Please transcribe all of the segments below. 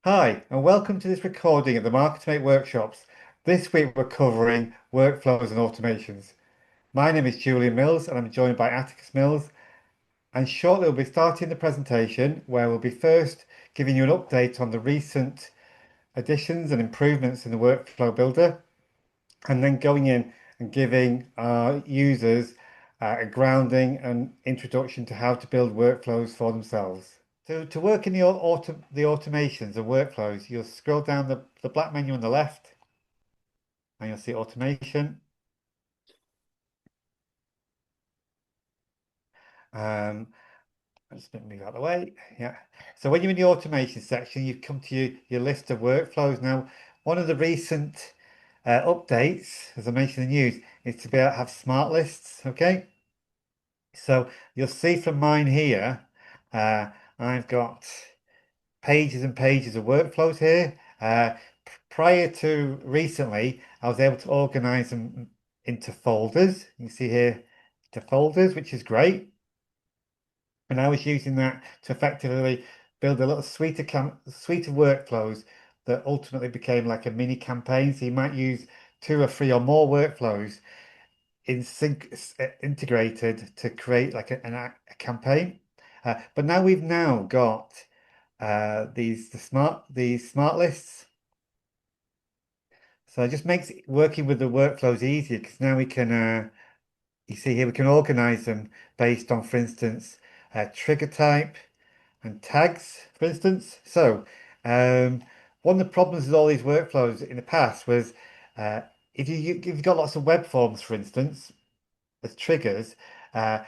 Hi, and welcome to this recording of the MarketerM8 workshops. This week we're covering workflows and automations. My name is Julian Mills and I'm joined by Atticus Mills. And shortly we'll be starting the presentation where we'll be first giving you an update on the recent additions and improvements in the workflow builder, and then going in and giving our users a grounding and introduction to how to build workflows for themselves. To work in the automations and workflows, you'll scroll down the black menu on the left and you'll see automation. Um, I'll just move out of the way. Yeah. So when you're in the automation section, you come to your list of workflows. Now, one of the recent updates, as I mentioned in the news, is to be able to have smart lists. Okay. So you'll see from mine here, uh, I've got pages and pages of workflows here. Prior to recently, I was able to organize them into folders. You can see here to folders, which is great. And I was using that to effectively build a little suite of workflows that ultimately became like a mini campaign. So you might use two or three or more workflows in sync integrated to create like a campaign. But now we've now got these smart lists. So it just makes working with the workflows easier because now we can you see here we can organize them based on, for instance, trigger type and tags, for instance. So um, one of the problems with all these workflows in the past was uh, if you've got lots of web forms, for instance, as triggers, uh,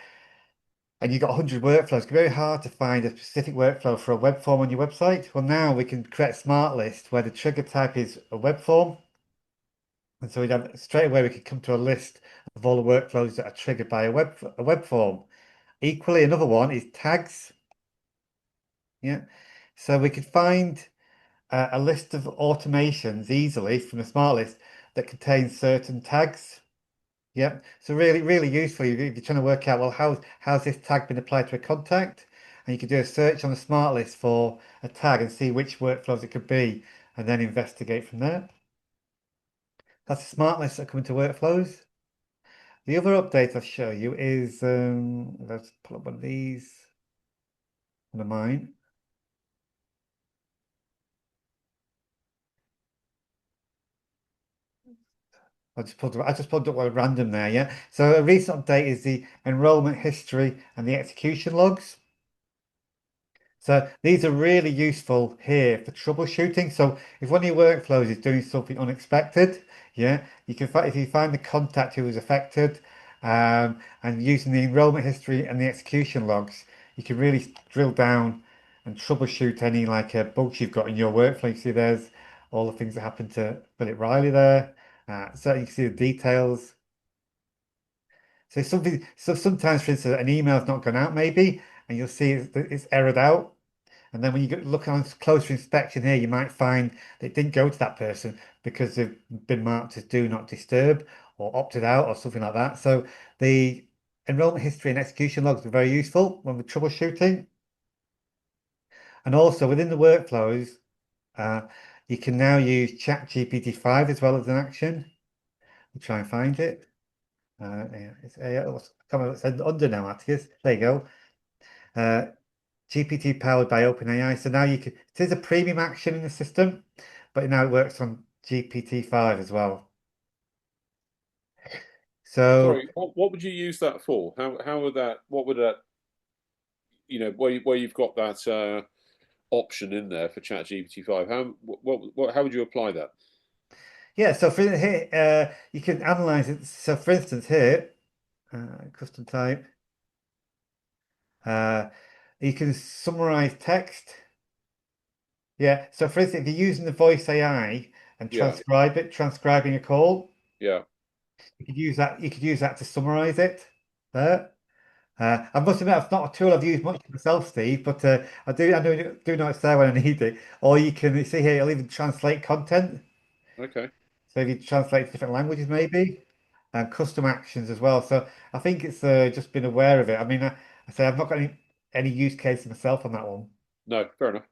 and you've got 100 workflows, it's very hard to find a specific workflow for a web form on your website. Well, now we can create a smart list where the trigger type is a web form. And so we'd have straight away we could come to a list of all the workflows that are triggered by a web form. Equally, another one is tags. Yeah. So we could find a list of automations easily from a smart list that contains certain tags. Yep. So really, really useful if you're trying to work out, well, how's this tag been applied to a contact? And you could do a search on the smart list for a tag and see which workflows it could be, and then investigate from there. That's a smart list that come into workflows. The other update I'll show you is let's pull up one of these, one of mine. I just pulled up one random there, yeah. So a recent update is the enrollment history and the execution logs. So these are really useful here for troubleshooting. So if one of your workflows is doing something unexpected, yeah, you can find if you find the contact who was affected, and using the enrollment history and the execution logs, you can really drill down and troubleshoot any like bugs you've got in your workflow. You see there's all the things that happened to Philip Riley there. So you can see the details. So sometimes, for instance, an email's not gone out maybe, and you'll see it's errored out. And then when you look on closer inspection here, you might find that it didn't go to that person because they've been marked as do not disturb or opted out or something like that. So the enrollment history and execution logs are very useful when we're troubleshooting. And also within the workflows, uh, you can now use ChatGPT 5 as well as an action. We'll try and find it. Yeah, come on, it's under now, Atticus. There you go. Uh, GPT powered by OpenAI. So now you can, it is a premium action in the system, but now it works on GPT-5 as well. So Sorry, what would you use that for? How would that? What would that? Where you've got that option in there for ChatGPT 5. How would you apply that? yeah, so for here, you can analyze it. So for instance, here, custom type, uh, you can summarize text. Yeah, so for instance, if you're using the voice AI and Yeah, transcribing a call, yeah. you could use that to summarize it there. I must admit, it's not a tool I've used much myself, Steve, but I do know it's there when I need it. Or you see here, it'll even translate content. Okay. So if you translate to different languages, maybe, and custom actions as well. So I think it's just been aware of it. I mean, I say I've not got any use case myself on that one. No, fair enough.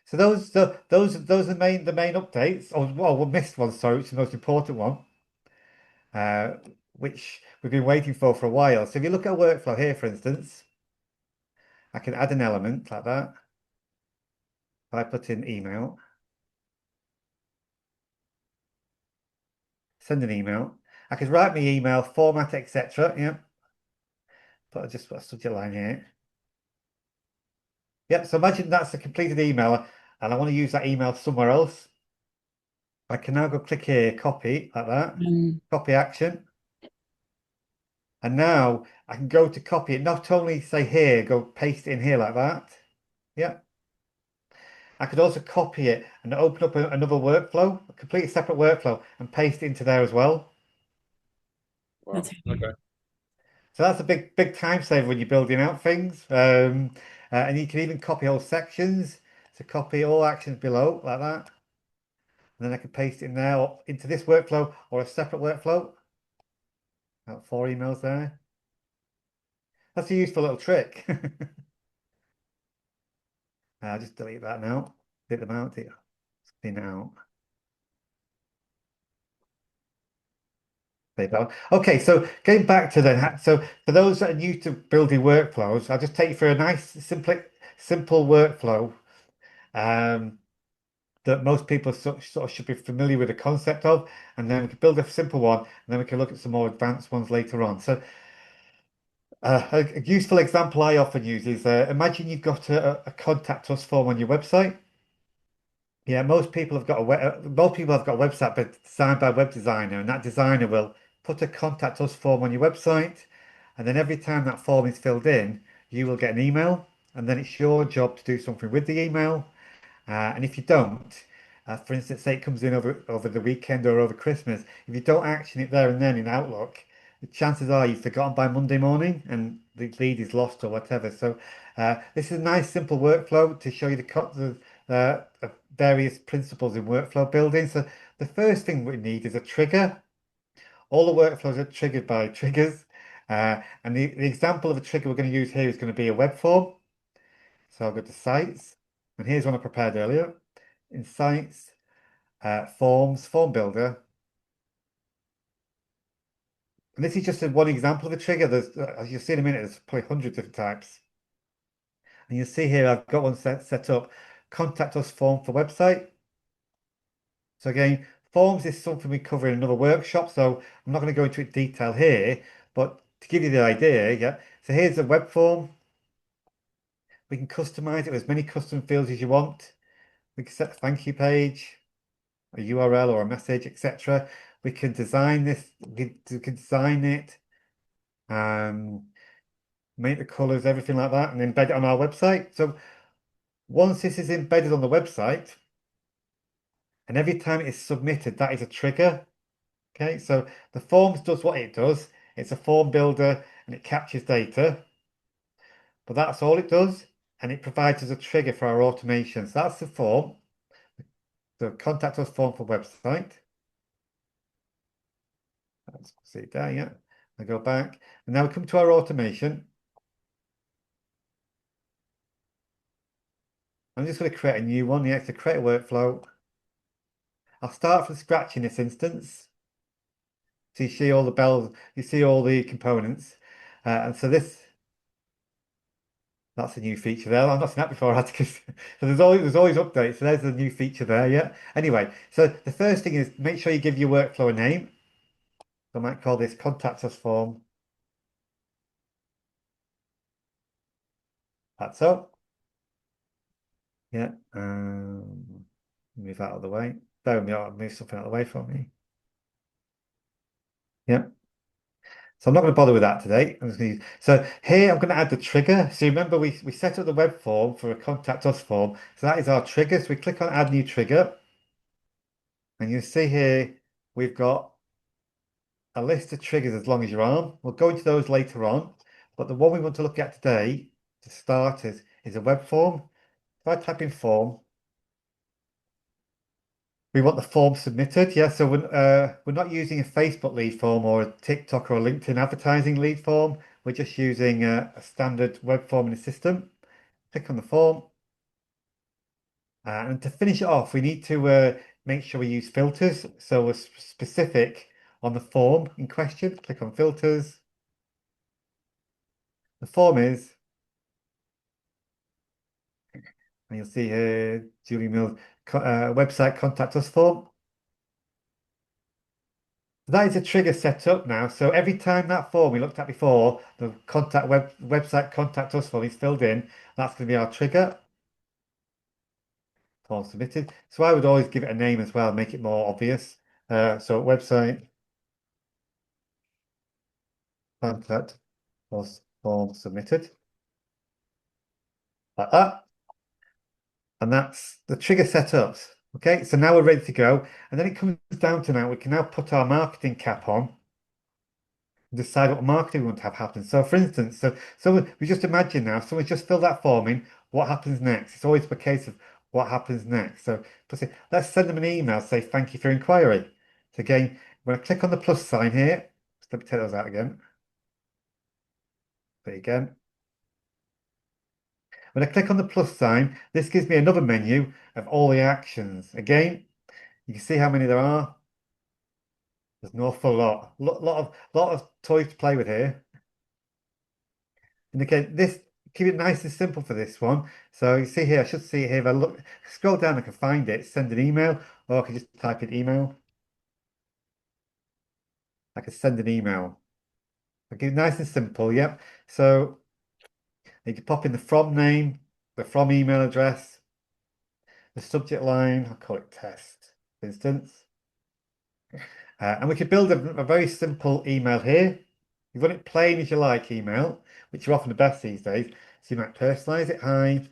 So those are the main updates. Oh, well, we missed one, sorry, which is the most important one, uh, which we've been waiting for a while. So if you look at a workflow here, for instance, I can add an element like that. If I put in email, send an email. I could write my email, format, etc. Yeah, but I just put a subject line here. Yep. So imagine that's a completed email, and I want to use that email somewhere else. I can now go click here, copy like that, Mm, copy action. And now I can go to copy it, not only say here, go paste it in here like that. Yeah. I could also copy it and open up another workflow, a completely separate workflow, and paste it into there as well. that's Wow. handy. Okay. So that's a big time saver when you're building out things. And you can even copy whole sections. So copy all actions below like that. And then I can paste it in there or into this workflow or a separate workflow. About 4 emails there. That's a useful little trick. I'll just delete that now. Delete them out. Clean it out. There you go. Okay, so getting back to then, so for those that are new to building workflows, I'll just take you through a nice, simple workflow um, that most people sort of should be familiar with the concept of, and then we can build a simple one, and then we can look at some more advanced ones later on. So, a useful example I often use is imagine you've got a contact us form on your website. Yeah, most people have got a website but designed by a web designer, and that designer will put a contact us form on your website, and then every time that form is filled in, you will get an email, and then it's your job to do something with the email. And if you don't, for instance, say it comes in over the weekend or over Christmas, if you don't action it there and then in Outlook, the chances are you've forgotten by Monday morning and the lead is lost or whatever. So this is a nice simple workflow to show you the various principles in workflow building. So the first thing we need is a trigger. All the workflows are triggered by triggers. And the example of a trigger we're going to use here is going to be a web form. So I'll go to sites, and here's one I prepared earlier. In sites, forms, form builder. And this is just one example of a trigger. As you'll see in a minute, there's probably hundreds of different types. And you'll see here, I've got one set up, contact us form for website. So again, forms is something we cover in another workshop, so I'm not going to go into it detail here, but to give you the idea, yeah. So here's a web form. We can customize it with as many custom fields as you want. We can set a thank you page, a URL or a message, etc. We can design this, we can design it, um, make the colors, everything like that, and embed it on our website. So once this is embedded on the website, and every time it is submitted, that is a trigger. Okay, so the forms does what it does. It's a form builder and it captures data, but that's all it does. And it provides us a trigger for our automation. So that's the form, the contact us form for website. Let's see it there, yeah. I go back, and now we come to our automation. I'm just going to create a new one. Yeah, to create a workflow. I'll start from scratch in this instance. So you see all the bells, you see all the components. And so that's a new feature there. I've not seen that before, Atticus. So there's always updates. So there's a new feature there, yeah. Anyway, so the first thing is make sure you give your workflow a name. So I might call this contact us form. That's up. Yeah. Move that out of the way. Bear with me, I'll move something out of the way for me. Yeah. So I'm not going to bother with that today. So here I'm going to add the trigger. So remember we set up the web form for a contact us form. So that is our trigger. So we click on add new trigger. And you see here we've got a list of triggers as long as your arm. We'll go into those later on. But the one we want to look at today to start is a web form. If I type in form, we want the form submitted. Yeah, so we're not using a Facebook lead form or a TikTok or a LinkedIn advertising lead form. We're just using a standard web form in the system. Click on the form. And to finish it off, we need to make sure we use filters. So we're specific on the form in question. Click on filters. The form is, and you'll see here, Julian Mills website contact us form. That is a trigger set up now. So every time that form we looked at before, the website contact us form is filled in, that's going to be our trigger. Form submitted. So I would always give it a name as well, make it more obvious. So website contact us form submitted, like that. And that's the trigger setups. Okay, so now we're ready to go. And then it comes down to now, we can now put our marketing cap on and decide what marketing we want to have happen. So for instance, so we just imagine now, someone's just filled that form in, what happens next? It's always a case of what happens next. So let's send them an email, say thank you for your inquiry. So again, when I click on the plus sign here, let me take those out again. There again. When I click on the plus sign, this gives me another menu of all the actions. Again, you can see how many there are. There's an awful lot. Lot of toys to play with here. And again, this keep it nice and simple for this one. So you see here, I should see it here. If I look, scroll down, I can find it, send an email, or I can just type in email. I can send an email. Okay, nice and simple, yep. So you can pop in the from name, the from email address, the subject line, I'll call it test, for instance. And we could build a very simple email here. You run it plain as you like email, which are often the best these days. So you might personalize it. Hi,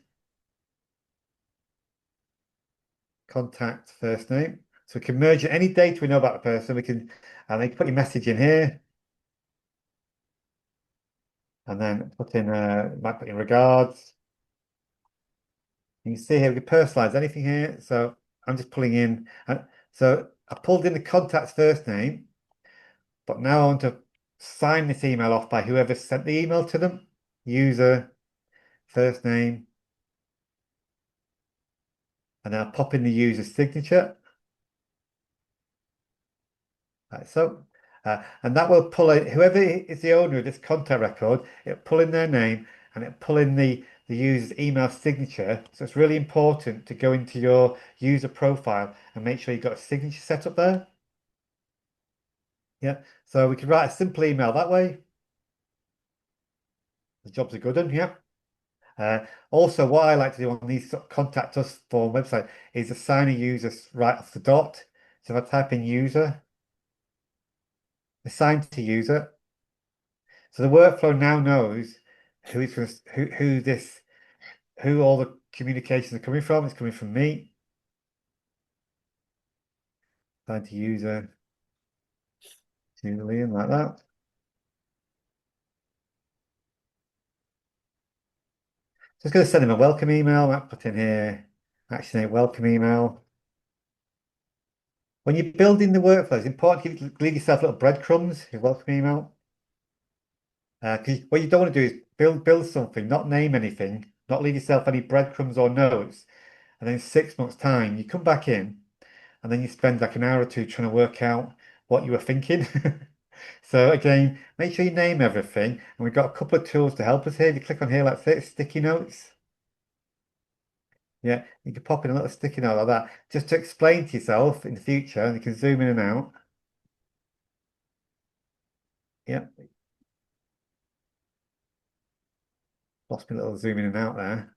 contact, first name. So we can merge any data we know about the person. And then put your message in here, and then might put in regards. You can see here we can personalize anything here. So I'm just pulling in. So I pulled in the contact's first name, but now I want to sign this email off by whoever sent the email to them. User, first name, and then I'll pop in the user's signature. Like so. And that will pull in whoever is the owner of this contact record, it'll pull in their name and it'll pull in the user's email signature. So it's really important to go into your user profile and make sure you've got a signature set up there. Yeah. So we can write a simple email that way. The job's a good one, yeah. Also, what I like to do on these sort of contact us form website is assign a user right off the dot. So if I type in user, assign to user. So the workflow now knows who it's going to, who all the communications are coming from. It's coming from me. Assign to user, Julian, like that. Just going to send him a welcome email. I put in here, action a welcome email. When you're building the workflow, it's important to leave yourself little breadcrumbs, your welcome email. Because what you don't want to do is build something, not name anything, not leave yourself any breadcrumbs or notes. And then in 6 months' time, you come back in and then you spend like an hour or two trying to work out what you were thinking. So again, make sure you name everything. And we've got a couple of tools to help us here. If you click on here, like this, sticky notes. Yeah, you can pop in a little sticky note like that, just to explain to yourself in the future, and you can zoom in and out. Yeah, lost me a little zoom in and out there.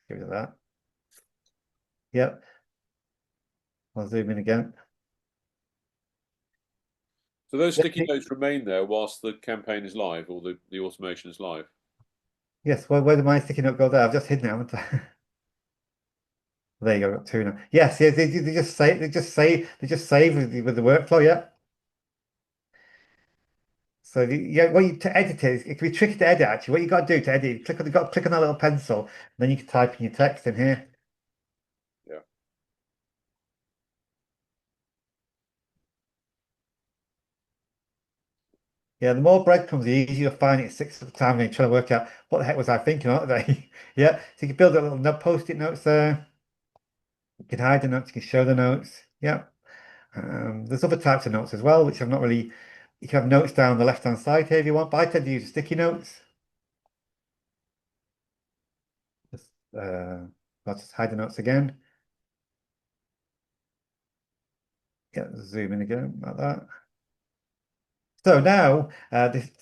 Get rid of that. Yep, I'll zoom in again. So those sticky Yeah, notes remain there whilst the campaign is live or the automation is live. yes, where did my sticky note go there? I've just hidden it, haven't I? There you go, got two now. Yes, yeah, they just save with the workflow, yeah. So yeah, to edit it can be tricky to edit actually. What you got to do to edit, you got to click on that little pencil, and then you can type in your text in here. Yeah. Yeah, the more breadcrumbs, the easier you'll find it 6 at a time and you're trying to work out what the heck was I thinking, aren't they? Yeah, so you can build a little note, post-it notes there. You can hide the notes, you can show the notes. Yeah. There's other types of notes as well, which I've not really. You can have notes down the left-hand side here if you want, but I tend to use sticky notes. Just, I'll just hide the notes again. Yeah, zoom in again like that. So now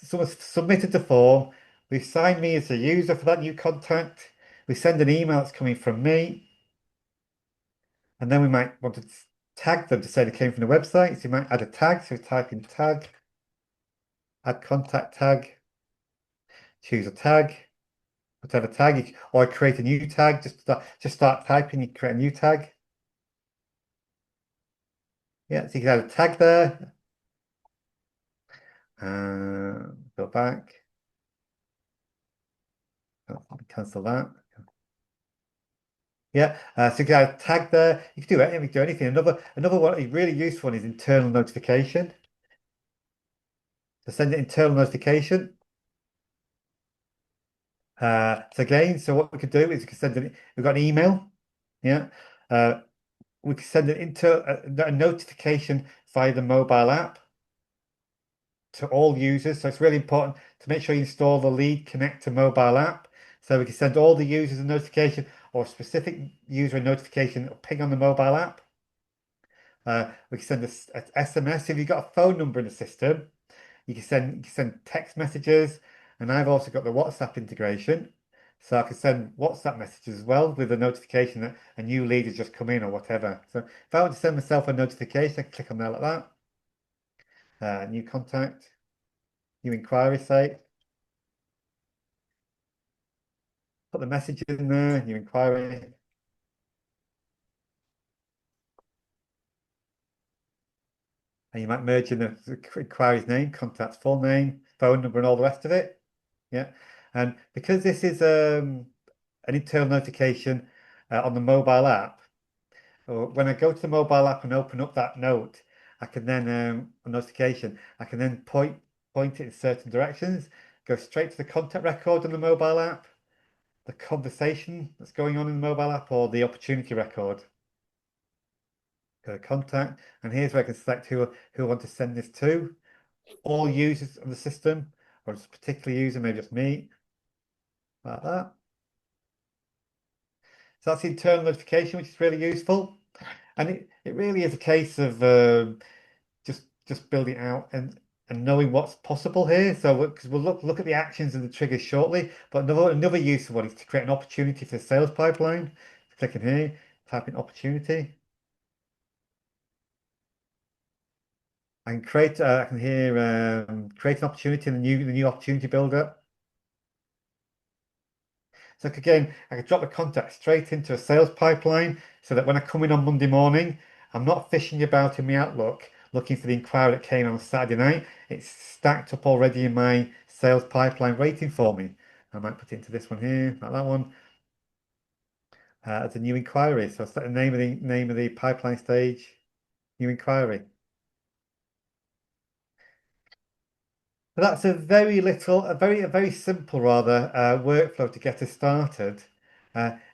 someone's submitted the form. We've signed me as a user for that new contact. We send an email that's coming from me, and then we might want to tag them to say they came from the website. So you might add a tag. So type in tag, add contact tag, choose a tag, whatever tag, or create a new tag. Just start typing. You create a new tag. Yeah, so you can add a tag there. Go back, cancel that. Yeah, so you can add a tag there. You can do anything. You can do anything. Another one, a really useful one is internal notification. So send an internal notification. So what we could do is we could we've got an email. Yeah. Uh, we could send a notification via the mobile app to all users. So it's really important to make sure you install the Lead Connector mobile app. So we can send all the users a notification or a specific user a notification or ping on the mobile app. We can send a SMS if you've got a phone number in the system. You can send text messages, and I've also got the WhatsApp integration. So I can send WhatsApp messages as well with a notification that a new lead has just come in or whatever. So if I want to send myself a notification, I can click on there like that. New contact, new inquiry site, put the message in there, new inquiry, and you might merge in the inquiry's name, contact's full name, phone number, and all the rest of it. Yeah. And because this is an internal notification on the mobile app, when I go to the mobile app and open up that note, I can then a notification. I can then point it in certain directions, go straight to the contact record on the mobile app, the conversation that's going on in the mobile app, or the opportunity record. Go to contact, and here's where I can select who I want to send this to. All users of the system, or just a particular user, maybe just me, like that. So that's the internal notification, which is really useful. And it really is a case of just building it out and knowing what's possible here. So because we'll look at the actions and the triggers shortly, but another useful one is to create an opportunity for the sales pipeline. Click in here, type in opportunity. I can here create an opportunity in the new opportunity builder. So again, I could drop the contact straight into a sales pipeline so that when I come in on Monday morning, I'm not fishing about in my Outlook looking for the inquiry that came on Saturday night. It's stacked up already in my sales pipeline waiting for me. I might put it into this one here, like that one, as a new inquiry. So I'll set the name of the pipeline stage, new inquiry. So that's a very simple rather workflow to get us started.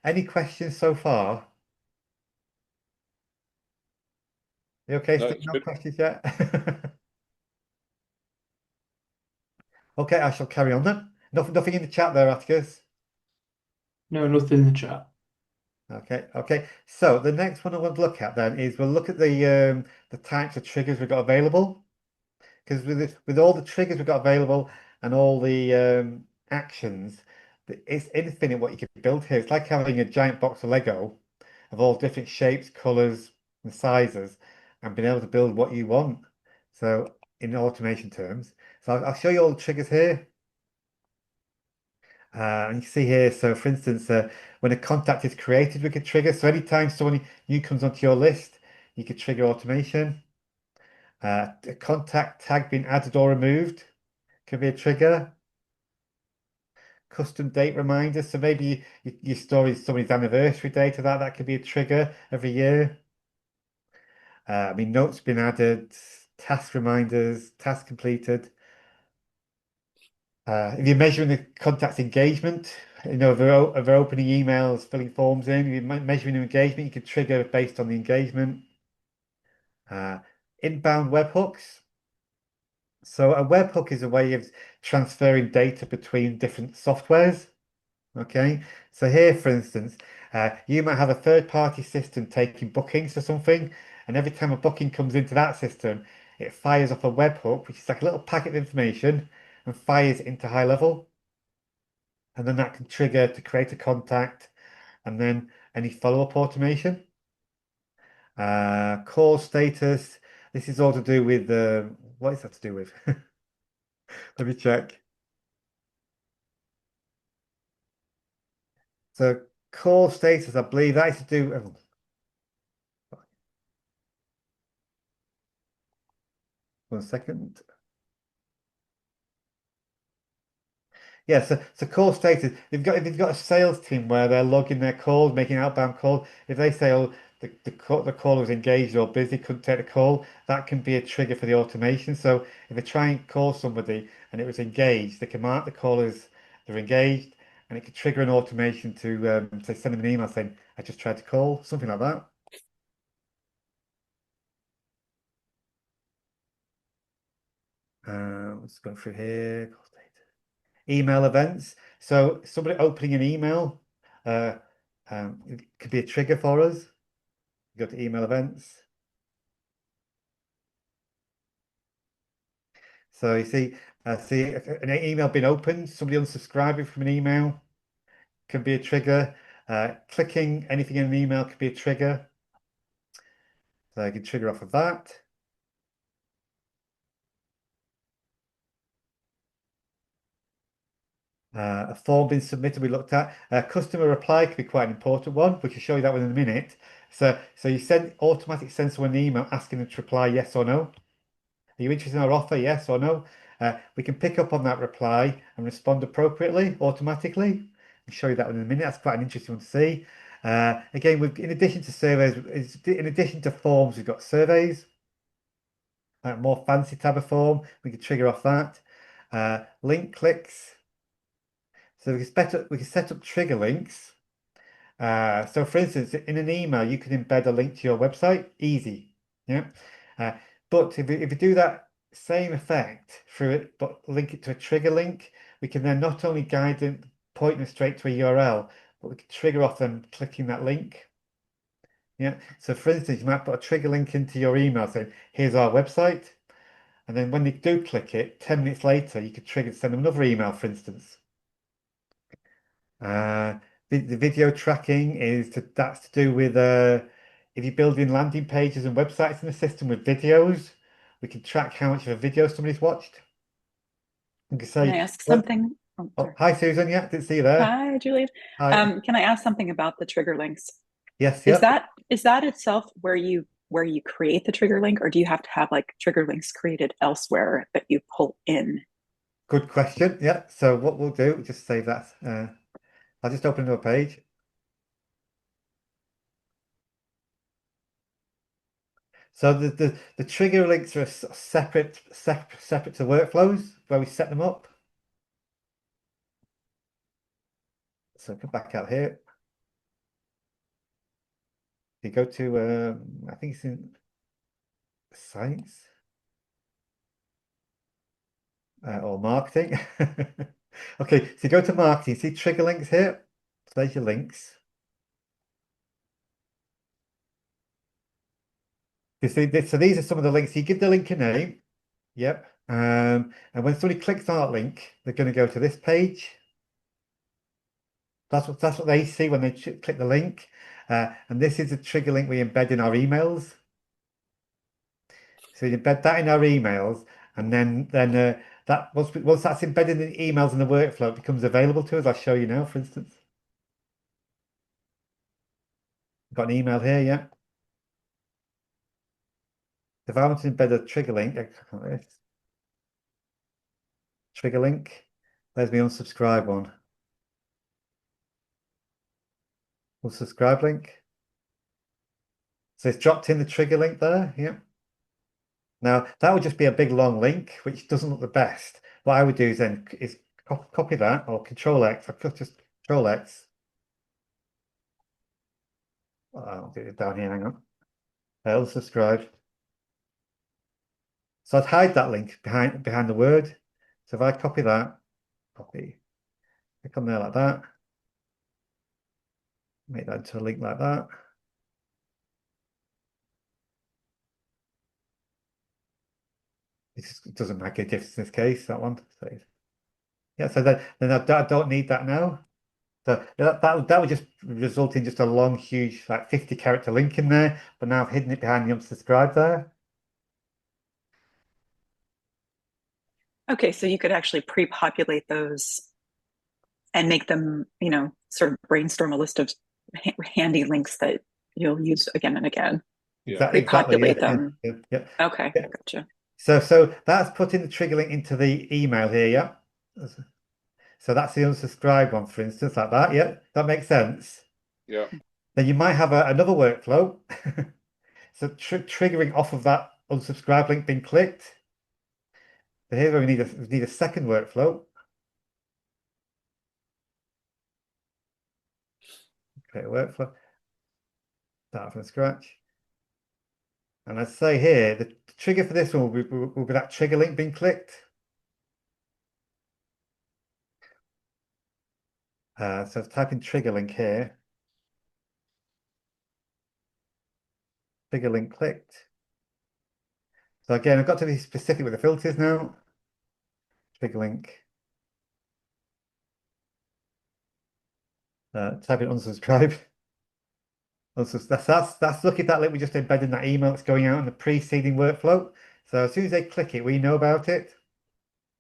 Any questions so far? You okay? No, Still it's no good. questions yet? Okay, I shall carry on then. Nothing in the chat there, Atticus. No, nothing in the chat. Okay. So the next one I want to look at then is we'll look at the types of triggers we've got available. Because with all the triggers we've got available and all the actions, it's infinite what you can build here. It's like having a giant box of Lego of all different shapes, colors, and sizes, and being able to build what you want. So in automation terms. So I'll show you all the triggers here. And you can see here, so for instance, when a contact is created, we could trigger. So anytime someone new comes onto your list, you could trigger automation. A contact tag being added or removed could be a trigger. Custom date reminders. So maybe you store somebody's anniversary date of that could be a trigger every year. I mean, notes been added, task reminders, task completed. If you're measuring the contact's engagement, if they're opening emails, filling forms in, if you're measuring their engagement, you can trigger based on the engagement. Uh, Inbound webhooks. So a webhook is a way of transferring data between different softwares. Okay, so here, for instance, you might have a third-party system taking bookings for something, and every time a booking comes into that system, it fires off a webhook, which is like a little packet of information, and fires into HighLevel, and then that can trigger to create a contact, and then any follow-up automation. Call status. This is all to do with what is that to do with? Let me check. So call status, I believe that is to do. 1 second. Yeah, so call status. If you've got a sales team where they're logging their calls, making outbound calls, if they say, "Oh, the caller was engaged or busy, couldn't take the call," that can be a trigger for the automation. So if they try and call somebody and it was engaged, they can mark the call as they're engaged, and it could trigger an automation to say send them an email saying, "I just tried to call," something like that. Let's go through here. Call status. Email events. So somebody opening an email, uh, it could be a trigger for us. Go to email events. So you see an email being opened, somebody unsubscribing from an email can be a trigger. Clicking anything in an email could be a trigger. So I can trigger off of that. A form being submitted, we looked at. Customer reply could be quite an important one. We can show you that one in a minute. So you send someone an email asking them to reply yes or no. Are you interested in our offer? Yes or no? We can pick up on that reply and respond appropriately, automatically. I'll show you that in a minute. That's quite an interesting one to see. Again, in addition to surveys, in addition to forms, we've got surveys, more fancy type of form. We can trigger off that. Link clicks. So we can set up trigger links. So for instance, in an email, you can embed a link to your website, easy. Yeah. Uh, but if you do that same effect through it, but link it to a trigger link, we can then not only guide them, point them straight to a URL, but we can trigger off them clicking that link. Yeah. So for instance, you might put a trigger link into your email saying, here's our website. And then when they do click it, 10 minutes later, you could trigger send them another email, for instance. Uh, the video tracking that's to do with if you're building landing pages and websites in the system with videos, we can track how much of a video somebody's watched. We can Can I say, ask well, something? Oh, oh, sorry. hi Susan, yeah, didn't see you there. Hi, Julian. Hi. Can I ask something about the trigger links? Yes, Is yep. that itself where you create the trigger link, or do you have to have like trigger links created elsewhere that you pull in? Good question. Yeah. So what we'll do, we'll just save that. I'll just open another page. So the trigger links are separate to workflows where we set them up. So come back out here. You go to I think it's in science or marketing. Okay, so you go to marketing, see trigger links here. So there's your links. You see this, so these are some of the links. You give the link a name. Yep. And when somebody clicks on that link, they're going to go to this page. That's what they see when they click the link. And this is a trigger link we embed in our emails. So you embed that in our emails, and then that once that's embedded in the emails and the workflow, it becomes available to us. I'll show you now, for instance. Got an email here, yeah. If I want to embed a trigger link, I click on this. Trigger link. There's my unsubscribe one. Unsubscribe link. So it's dropped in the trigger link there, yeah. Now that would just be a big long link, which doesn't look the best. What I would do is then is copy that, or Control X. I could just Control X. I'll do it down here. Hang on. Unsubscribe. So I'd hide that link behind the word. So if I copy that, copy, click on there like that, make that into a link like that. It doesn't make a difference in this case, that one. So, yeah, so then I don't need that now. So that would just result in just a long, huge, like 50 character link in there, but now I've hidden it behind the unsubscribe there. Okay, so you could actually pre-populate those and make them, sort of brainstorm a list of handy links that you'll use again and again. Yeah. Exactly, yeah, Pre-populate them. yeah, yeah. Okay, Yeah. gotcha. So that's putting the trigger link into the email here, yeah. So that's the unsubscribe one, for instance, like that. Yeah, that makes sense. Yeah. Then you might have another workflow. So triggering off of that unsubscribe link being clicked. So here we need a second workflow. Create a workflow. Start from scratch. And I'd say here, the trigger for this one will be that trigger link being clicked. So type in trigger link here. Trigger link clicked. So again, I've got to be specific with the filters now. Trigger link. Type in unsubscribe. That's look at that link we just embedded in that email that's going out in the preceding workflow. So as soon as they click it, we know about it.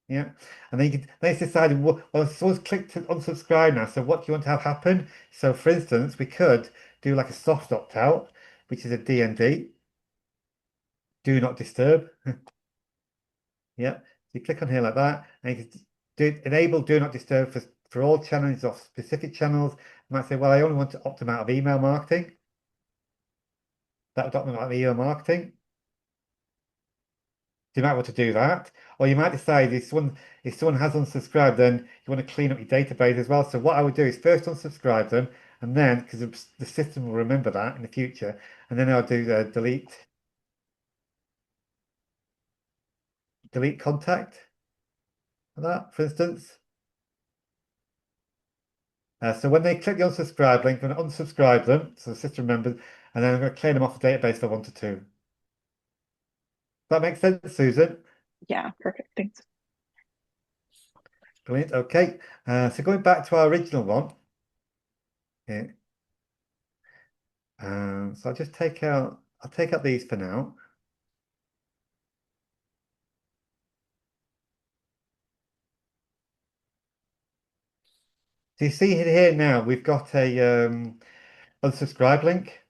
Yeah. And then it's decided, well, someone's clicked to unsubscribe now. So what do you want to have happen? So for instance, we could do like a soft opt-out, which is a DND. Do not disturb. Yeah. So you click on here like that, and you can enable do not disturb for all channels or specific channels. You might say, well, I only want to opt them out of email marketing. That would opt them out of email marketing. So you might want to do that. Or you might decide if someone has unsubscribed, then you want to clean up your database as well. So what I would do is first unsubscribe them, and then, because the system will remember that in the future, and then I'll do the delete contact for that, for instance. So when they click the unsubscribe link, I'm going to unsubscribe them, so the system remembers, and then I'm going to clear them off the database if I wanted to. Does that make sense, Susan? Yeah, perfect. Thanks. Brilliant. Okay. So going back to our original one. Yeah. So I'll take out these for now. So you see here now, we've got a unsubscribe link.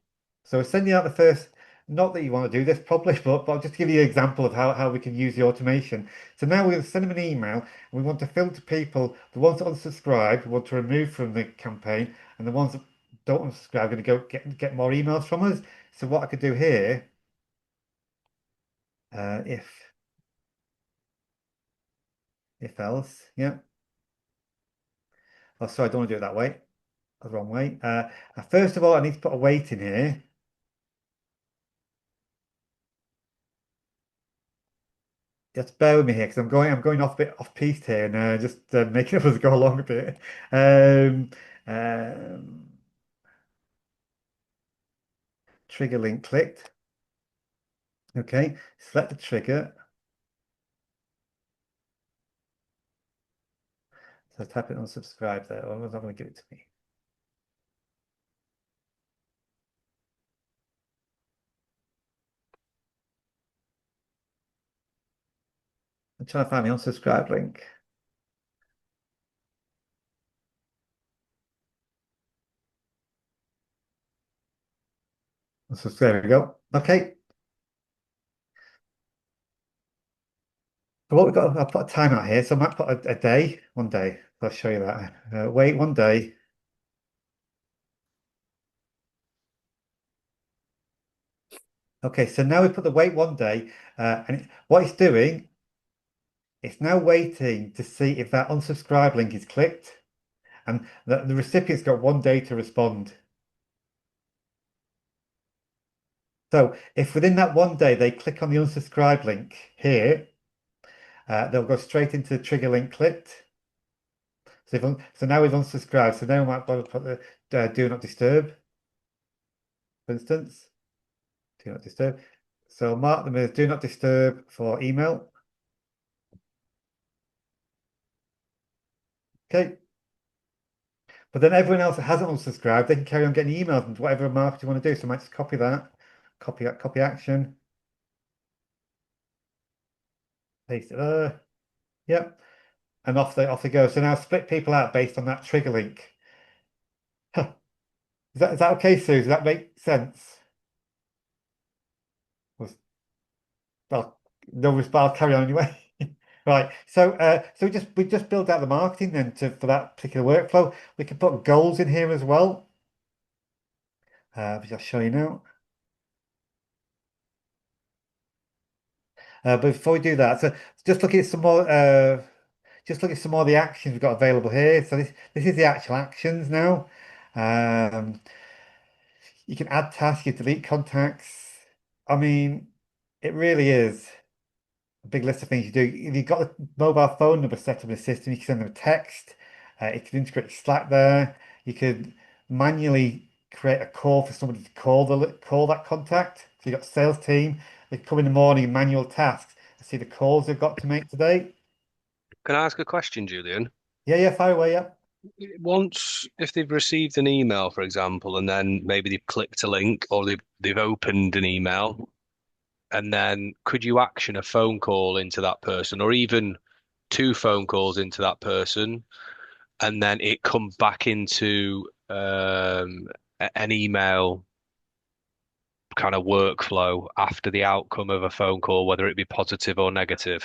So we're sending out the first, not that you want to do this probably, but I'll just give you an example of how we can use the automation. So now we're going to send them an email, and we want to filter people, the ones that unsubscribe, we want to remove from the campaign, and the ones that don't unsubscribe are going to go get more emails from us. So what I could do here, if else, yeah. Oh, sorry, I don't want to do it that way. The wrong way. First of all, I need to put a weight in here. Just bear with me here because I'm going off a bit off piste here and just making us go along a bit. Um, um, Trigger link clicked. Okay, select the trigger. So type it on subscribe there. Or was not going to give it to me? I'm trying to find the unsubscribe link. So there we go. Okay. So what we've got, I'll put a timeout here. So I might put a day, 1 day. I'll show you that. Wait 1 day. Okay, so now we put the wait 1 day, and what it's doing It's now waiting to see if that unsubscribe link is clicked, and the recipient's got 1 day to respond. So if within that 1 day they click on the unsubscribe link here, they'll go straight into the trigger link clicked. So now we've unsubscribed. So now we might put the do not disturb, for instance. Do not disturb. So I'll mark them as do not disturb for email. Okay. But then everyone else that hasn't unsubscribed, they can carry on getting emails and whatever market you want to do. So I might just copy that, copy action, paste it there. Yep. And off they go. So now split people out based on that trigger link. Huh. Is that okay, Sue? Does that make sense? Well, no, but I'll carry on anyway. Right. So we just build out the marketing then for that particular workflow. We can put goals in here as well. Which I'll show you now. But before we do that, so just look at some more. Just look at some more of the actions we've got available here. So this is the actual actions now. Um, you can add tasks, you delete contacts. I mean, it really is a big list of things you do. If you've got the mobile phone number set up in the system, you can send them a text. It can integrate Slack there. You could manually create a call for somebody to call that contact. So you've got sales team. They come in the morning, manual tasks. See the calls they've got to make today. Can I ask a question, Julian? Yeah, fire away, yeah. Once, if they've received an email, for example, and then maybe they've clicked a link or they've opened an email, and then could you action a phone call into that person, or even 2 phone calls into that person, and then it comes back into an email kind of workflow after the outcome of a phone call, whether it be positive or negative?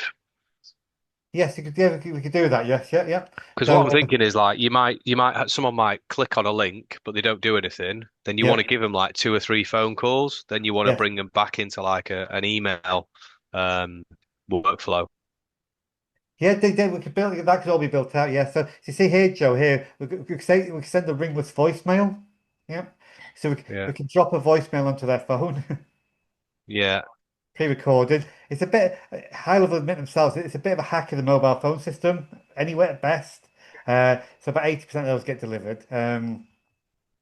Yes, we could do that. Yes, yeah. Because what So I'm thinking is like someone might click on a link, but they don't do anything. Then you yeah, want to give them like 2 or 3 phone calls. Then you want to yeah, bring them back into like an email um, workflow. yeah. We could build that. Could all be built out. Yeah. So you see here, Joe. Here we could send the ringless voicemail. Yeah. So Yeah, we can drop a voicemail onto their phone, yeah. pre-recorded. It's a bit HighLevel admit themselves. It's a bit of a hack of the mobile phone system. Anyway, at best. So about 80% of those get delivered.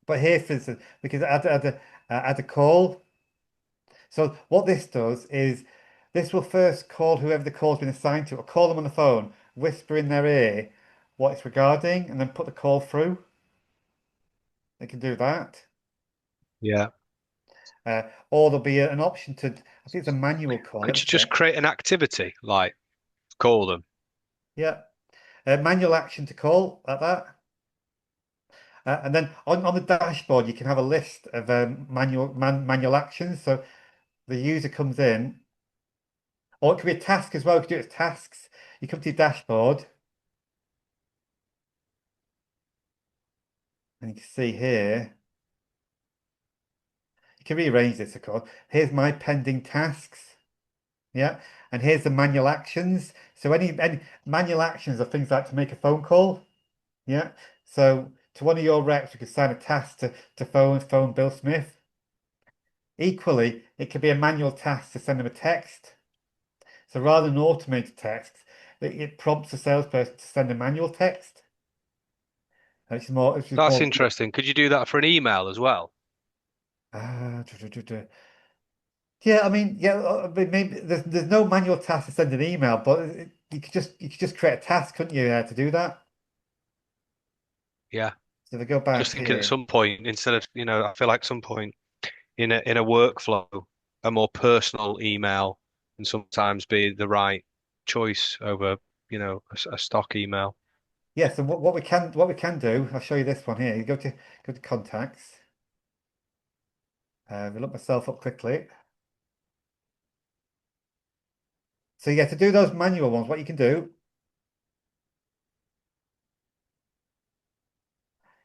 But here, for instance, we could add a call. So what this does is this will first call whoever the call's been assigned to, or call them on the phone, whisper in their ear what it's regarding, and then put the call through. They can do that. Yeah. Or there'll be an option to, I think it's a manual call. Let Could me you just check. create an activity like call them? Yeah. Manual action to call like that. And then on the dashboard, you can have a list of manual actions. So the user comes in, or it could be a task as well. You could do it as tasks. You come to your dashboard, and you can see here. You can rearrange this, of course. Here's my pending tasks. Yeah. And here's the manual actions. So any manual actions are things like to make a phone call. Yeah. So to one of your reps, you could assign a task to phone Bill Smith. Equally, it could be a manual task to send them a text. So rather than automated texts, it prompts the salesperson to send a manual text. That's interesting. Could you do that for an email as well? Uh, Yeah, I mean, yeah, maybe there's no manual task to send an email, but you could just create a task, couldn't you, to do that? Yeah. So if I go back Just thinking at here, some point, instead of, I feel like some point in a workflow, a more personal email can sometimes be the right choice over, a stock email. yeah. So what we can do, I'll show you this one here. You go to contacts. We look myself up quickly. So yeah, to do those manual ones, what you can do.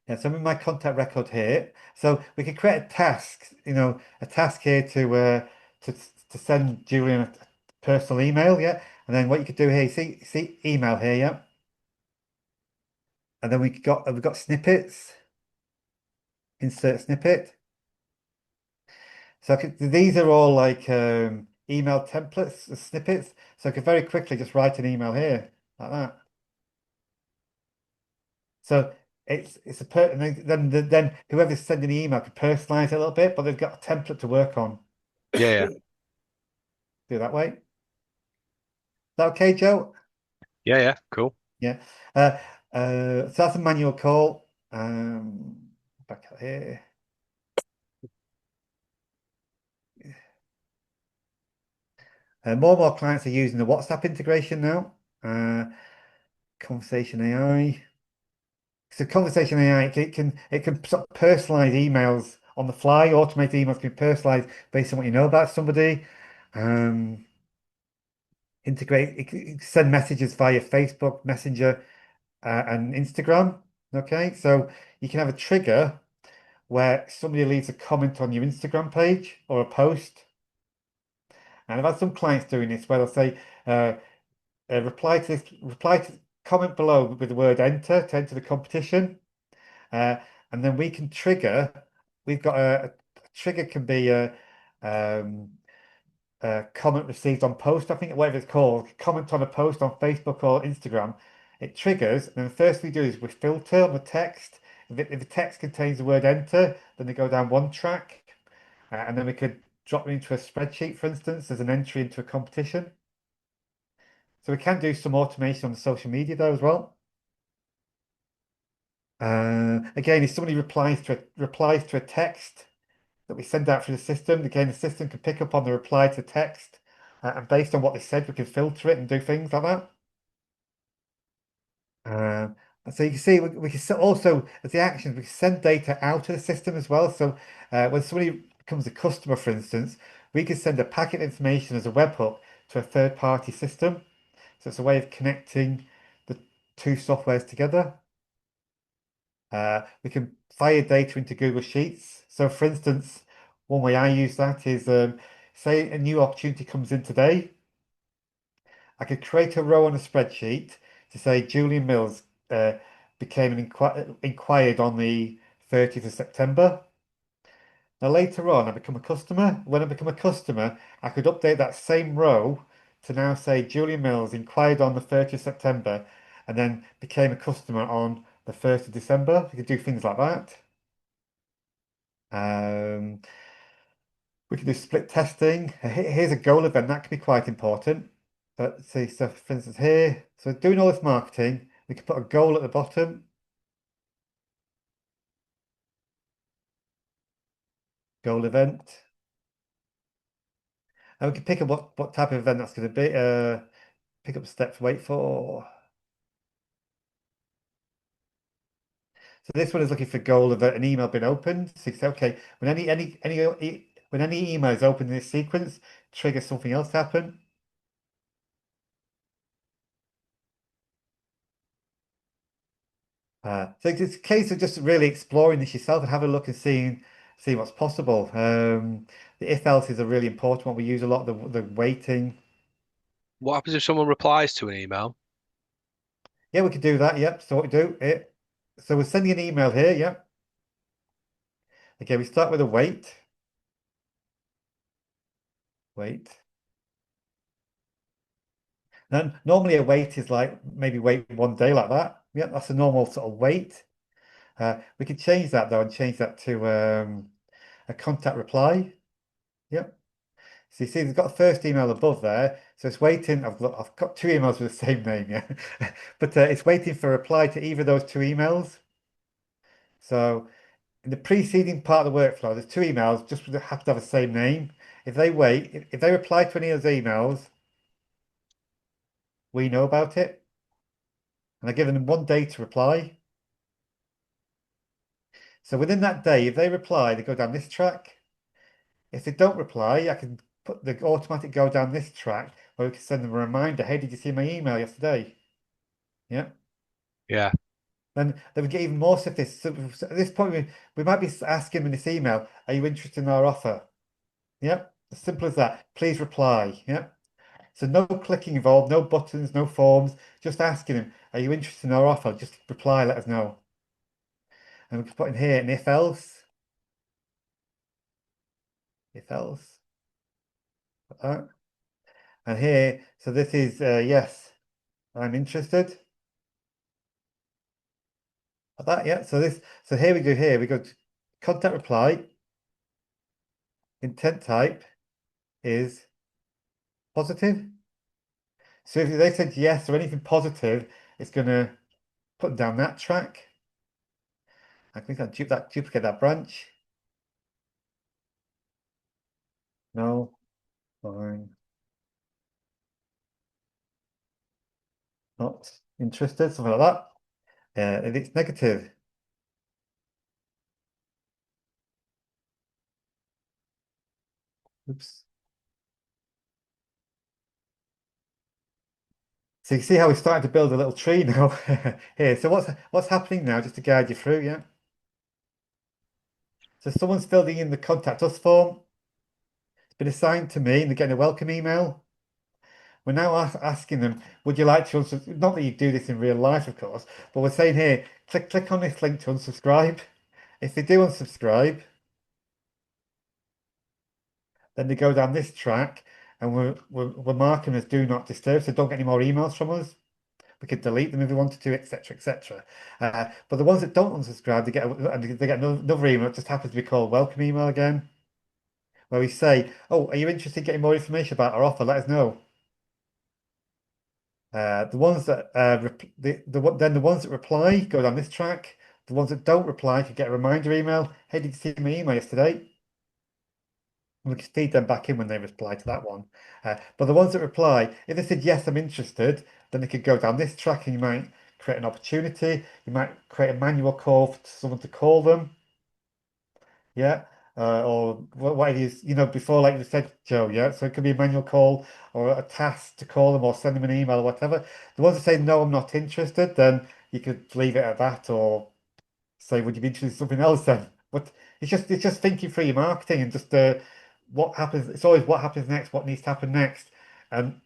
Yeah, so I'm in my contact record here. So we could create a task, a task here to send Julian a personal email, yeah. And then what you could do here, see email here, yeah. And then we've got snippets, insert snippet. So these are all like email templates, snippets. So I could very quickly just write an email here like that. So it's a per and then whoever's sending the email could personalize it a little bit, but they've got a template to work on. Yeah, Do it that way. Is that okay, Joe? yeah, cool. Yeah. Uh, so that's a manual call. Back out here. More and more clients are using the WhatsApp integration now. Conversation AI. So conversation AI, it can sort of personalize emails on the fly. Automated emails can be personalized based on what you know about somebody. Um, integrate, it can send messages via Facebook, Messenger, and Instagram. Okay, so you can have a trigger where somebody leaves a comment on your Instagram page or a post. And I've had some clients doing this where they'll say, reply to comment below with the word enter to enter the competition. Uh, and then we can trigger, we've got a trigger can be a comment received on post, I think, whatever it's called, comment on a post on Facebook or Instagram. It triggers, and the first we do is we filter on the text. If the text contains the word enter, then they go down one track, and then we could drop them into a spreadsheet, for instance, as an entry into a competition. So we can do some automation on the social media though as well. Again, if somebody replies to a text that we send out through the system, again, the system can pick up on the reply to text, and based on what they said, we can filter it and do things like that. So you can see we can also, as the actions, we can send data out of the system as well. So when somebody becomes a customer, for instance, we can send a packet of information as a webhook to a third-party system. So it's a way of connecting the two softwares together. We can fire data into Google Sheets. So for instance, one way I use that is say a new opportunity comes in today. I could create a row on a spreadsheet to say Julian Mills became inquired on the 30th of September. Now later on, I become a customer. When I become a customer, I could update that same row to now say Julian Mills inquired on the 30th of September and then became a customer on the 1st of December. You could do things like that. Um, we can do split testing. Here's a goal event that can be quite important. But see, so for instance here, so doing all this marketing, we can put a goal at the bottom. Goal event. And we can pick up what type of event that's going to be. Pick up steps, wait for. So this one is looking for goal of an email being opened. So you say, okay, when when any email is opened in this sequence, trigger something else to happen. So it's a case of just really exploring this yourself and have a look and seeing what's possible. The if else is a really important one. We use a lot of the waiting. What happens if someone replies to an email? Yeah, we could do that. Yep. So what we do it. So we're sending an email here. Yep. Okay, we start with a wait. Wait. Then normally a wait is like maybe wait one day like that. Yep, that's a normal sort of wait. We could change that though and change that to a contact reply. Yep. So you see, they've got the first email above there. So it's waiting. I've got two emails with the same name, yeah. But it's waiting for a reply to either of those two emails. So in the preceding part of the workflow, there's two emails, just have to have the same name. If they wait, if they reply to any of those emails, we know about it. And I've given them one day to reply. So within that day, if they reply, they go down this track. If they don't reply, I can put the automatic go down this track where we can send them a reminder. Hey, did you see my email yesterday? Yeah. Yeah. Then they would get even more sophisticated. So at this point, we might be asking them in this email, are you interested in our offer? Yep. As simple as that. Please reply. Yep. So no clicking involved, no buttons, no forms, just asking them, are you interested in our offer? Just reply, let us know. And we can put in here an if else. If else. Like that. And here, so this is yes, I'm interested. Like that, yeah. So here we go here. We go to contact reply. Intent type is positive. So if they said yes or anything positive, it's going to put them down that track. I think I'll duplicate that branch. No, fine. Not interested, something like that. If it's negative, oops. So you see how we're starting to build a little tree now here. So what's happening now, just to guide you through, yeah? So someone's filling in the contact us form. It's been assigned to me and they're getting a welcome email. We're now asking them, would you like to unsubscribe? Not that you do this in real life, of course, but we're saying here, click on this link to unsubscribe. If they do unsubscribe, then they go down this track and we're marking as do not disturb, so don't get any more emails from us. We could delete them if we wanted to, etc., etc. But the ones that don't unsubscribe, they get another email. It just happens to be called welcome email again, where we say, "Oh, are you interested in getting more information about our offer? Let us know." The ones that then the ones that reply go down this track. The ones that don't reply could get a reminder email. Hey, did you see my email yesterday? We can feed them back in when they reply to that one. But the ones that reply, if they said, yes, I'm interested, then they could go down this track and you might create an opportunity. You might create a manual call for someone to call them. Yeah. Or what you know, before, like you said, Joe, yeah. So it could be a manual call or a task to call them or send them an email or whatever. The ones that say, no, I'm not interested, then you could leave it at that or say, would you be interested in something else then? But it's just thinking through your marketing and just what happens. It's always what happens next, what needs to happen next, and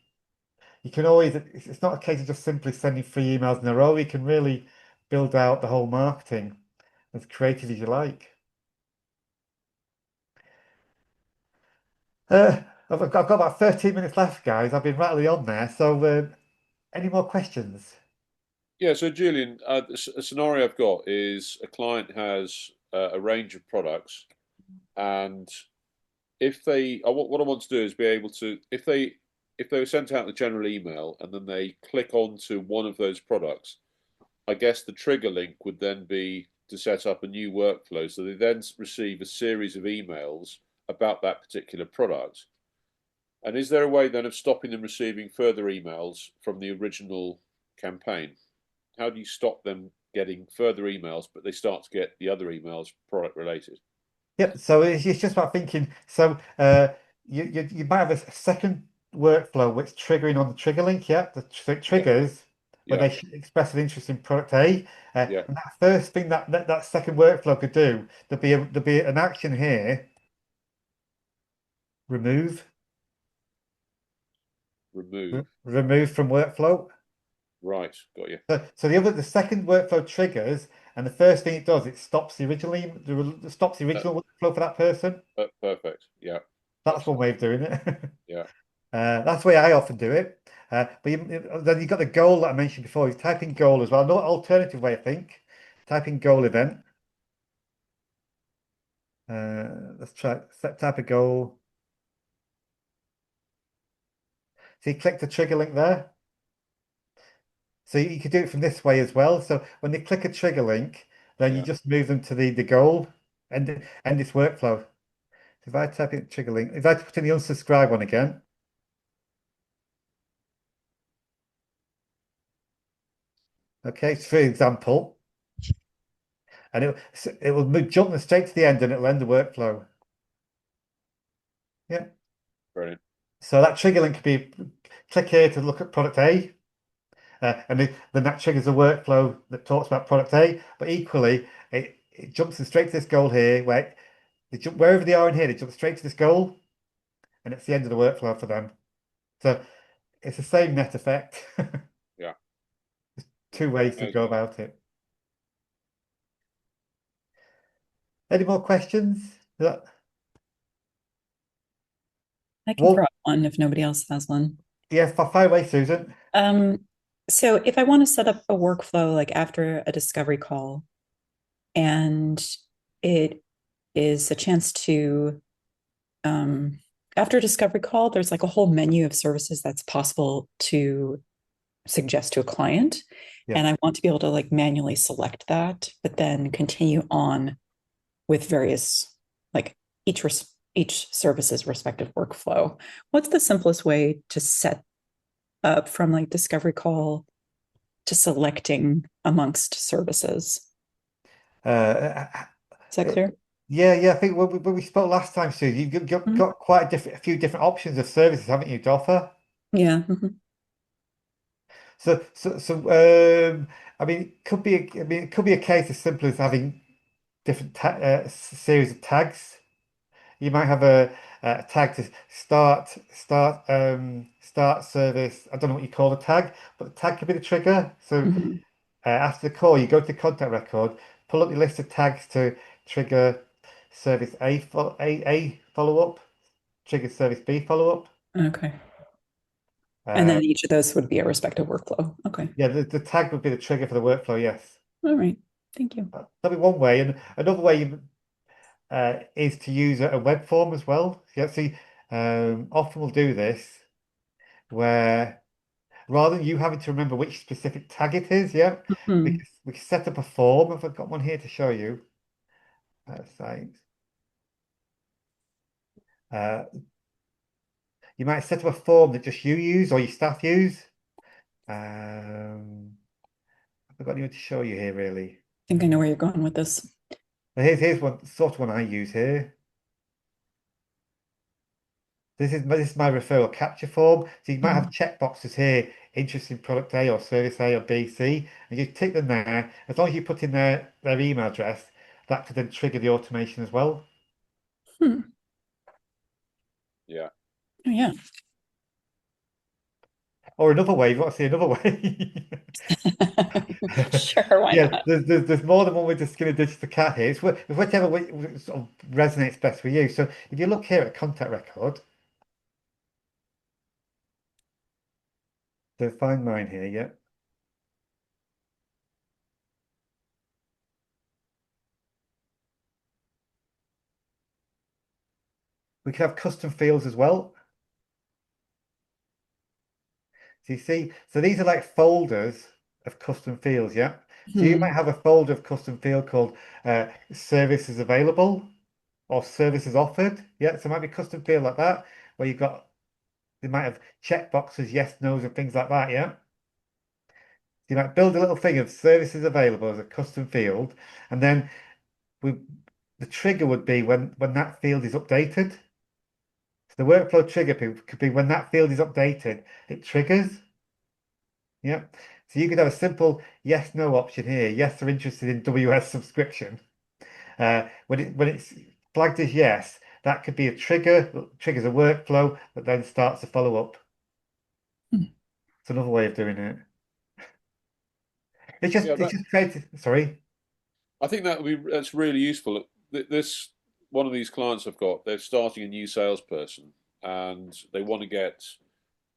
you can always. It's not a case of just simply sending 3 emails in a row. You can really build out the whole marketing as creative as you like. Uh, I've got about 13 minutes left, guys. I've been rattling on there. So, any more questions? Yeah, so Julian, a scenario I've got is a client has a range of products, and if they, what I want to do is be able to, if they were sent out the general email and then they click onto one of those products, I guess the trigger link would then be to set up a new workflow. So they then receive a series of emails about that particular product. And is there a way then of stopping them receiving further emails from the original campaign? How do you stop them getting further emails, but they start to get the other emails product related? Yep. So it's just about thinking. So you might have a second workflow which triggering on the trigger link. Yeah, so it Yeah, triggers when yeah, they express an interest in product A. yeah. And that first thing that second workflow could do, there'll be an action here. Remove, Remove. remove from workflow. Right, got you. So the second workflow triggers, and the first thing it does, it stops the Uh, original workflow for that person. Perfect. Yeah, That's that's one way of doing it. yeah, That's the way I often do it. But then you've got the goal that I mentioned before. You type in goal as well. No alternative way, I think. Type in goal event. Let's try set type a goal. So you click the trigger link there. So you could do it from this way as well. So when they click a trigger link, then you yeah. just move them to the goal and end this workflow. So if I type in trigger link, if I put in the unsubscribe one again, okay, so for example, and it will jump them straight to the end and it'll end the workflow. Yeah. Brilliant. So that trigger link could be click here to look at product A, then that triggers a workflow that talks about product A. But equally, it jumps them straight to this goal here, where they jump wherever they are in here, they jump straight to this goal, and it's the end of the workflow for them. So it's the same net effect. Yeah. Two Okay, ways to go about it. Any more questions? I can throw Well, out one if nobody else has one. yes, fire away, Susan. So if I want to set up a workflow like after a discovery call, and it is a chance to, after a discovery call, there's like a whole menu of services that's possible to suggest to a client. Yeah. And I want to be able to like manually select that, but then continue on with various, like each service's respective workflow. What's the simplest way to set up from like discovery call to selecting amongst services? Is that clear? Yeah. I think when we spoke last time, Susan, you've got quite a few different options of services, haven't you, to offer? Yeah. I mean, it could be a case as simple as having different series of tags. You might have a tag to start service. I don't know what you call the tag, but the tag could be the trigger. So Mhm. after the call, you go to the contact record, pull up your list of tags to trigger service A follow up, trigger service B follow up. Okay. And Uh, then each of those would be a respective workflow. Okay. yeah, the tag would be the trigger for the workflow. Yes, All right. Thank you. that'd be one way, and another way is to use a web form as well. Yeah, see, often we'll do this where rather than you having to remember which specific tag it is, yeah, Mhm. we can set up a form. If I've got one here to show you, site. Uh, you might set up a form that just you use or your staff use. I've got anyone to show you here really. I think I know where you're going with this. Here's one sort of one I use here. This is my referral capture form. So you might have checkboxes here, interest in product A or service A or B, C, and you tick them there. As long as you put in their email address, that could then trigger the automation as well. Hmm. Yeah. Oh, yeah. Or another way, if you want to see another way. Sure, why Yeah, not? there's more than one way to skin a digital cat here. It's whichever way sort of resonates best for you. So if you look here at contact record, so find mine here, yeah. We can have custom fields as well. So you see, so these are like folders of custom fields, yeah. So you might Hmm. have a folder of custom field called services available or services offered. Yeah, so it might be custom field like that, where you've got they might have checkboxes, yes, no's, and things like that, yeah. So you might build a little thing of services available as a custom field, and then we the trigger would be when that field is updated. So the workflow trigger could be when that field is updated, it triggers. Yeah. So you could have a simple yes, no option here. Yes, they're interested in WS subscription. When it's flagged as yes, that could be a trigger, triggers a workflow that then starts a follow up. Hmm. It's another way of doing it. Yeah, It's just creative. Sorry. I think that's really useful. This one of these clients I've got, they're starting a new salesperson, and they want to get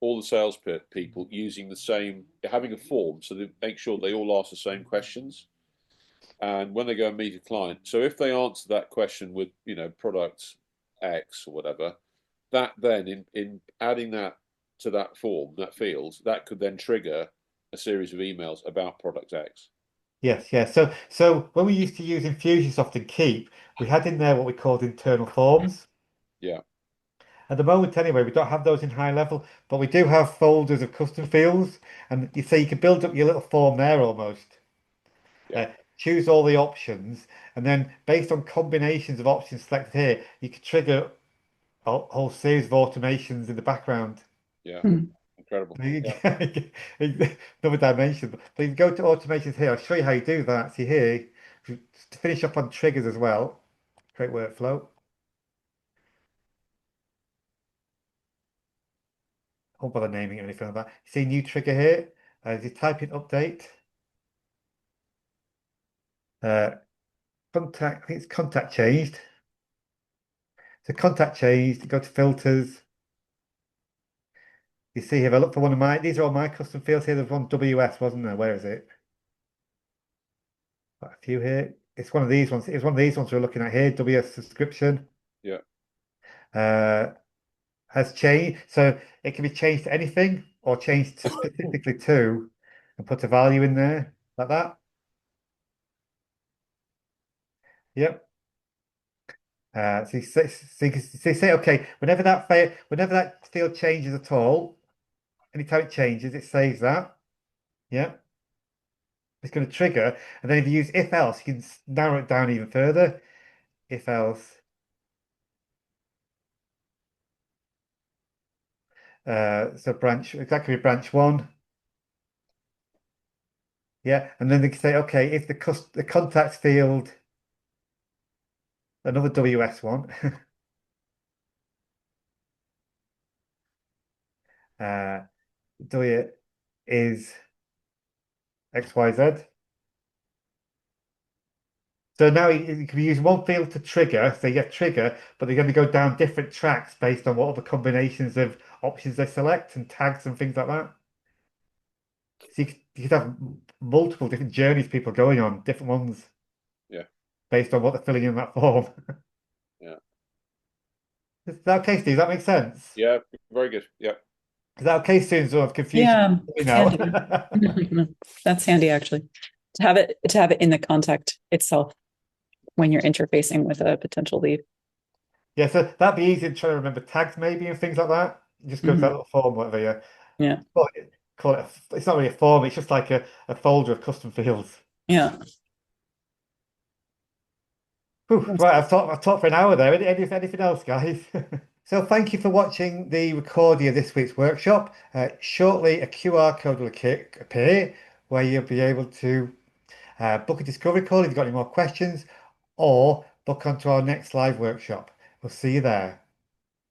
all the sales people using the same, having a form, so they make sure they all ask the same questions. And when they go and meet a client, so if they answer that question with product X or whatever, that then in adding that to that form, that field, that could then trigger a series of emails about product X. Yes. So when we used to use Infusionsoft and Keep, we had in there what we called internal forms. Yeah, At the moment, anyway, we don't have those in HighLevel, but we do have folders of custom fields, and you say you can build up your little form there almost. yeah, Uh, choose all the options, and then based on combinations of options selected here, you can trigger a whole series of automations in the background. yeah. Hmm. Incredible. Yeah, Another dimension. But you can go to automations here. I'll show you how you do that. See here, to finish up on triggers as well. Great workflow. won't bother naming it or anything like that. See new trigger here. If you type in update, contact, I think it's contact changed. So contact changed, go to filters. You see here, if I look for one of my, these are all my custom fields here. There's one WS, wasn't there? Where is it? Got a few here. It's one of these ones. It's one of these ones we're looking at here. WS subscription. Yeah. Has changed. So it can be changed to anything or changed to specifically to and put a value in there like that. Yep. So you say, okay, whenever that field changes at all, anytime it changes, it saves that. Yeah. It's going to trigger. And then if you use if else, you can narrow it down even further. If else. So branch, that could be branch one. Yeah. And then they can say, okay, if the contact field, another WS one. W is XYZ. So now you can use one field to trigger, so you get trigger, but they're going to go down different tracks based on what other combinations of options they select and tags and things like that. So you could have multiple different journeys people going on, different ones. Yeah. Based on what they're filling in that form. Yeah. Is that okay, Steve? Does that make sense? Yeah, very good. Yeah. Is that okay, Susan? So I've confused Yeah, you now. that's handy actually. To have it in the contact itself when you're interfacing with a potential lead. Yeah, so that'd be easy to try to remember tags maybe and things like that. Just go to that little form, whatever. Yeah. Yeah. Call it it's not really a form, it's just like a folder of custom fields. Yeah. Whew, right, I've talked for an hour there. Anything else, guys? So thank you for watching the recording of this week's workshop. Shortly, a QR code will appear where you'll be able to book a discovery call if you've got any more questions or book onto our next live workshop. We'll see you there.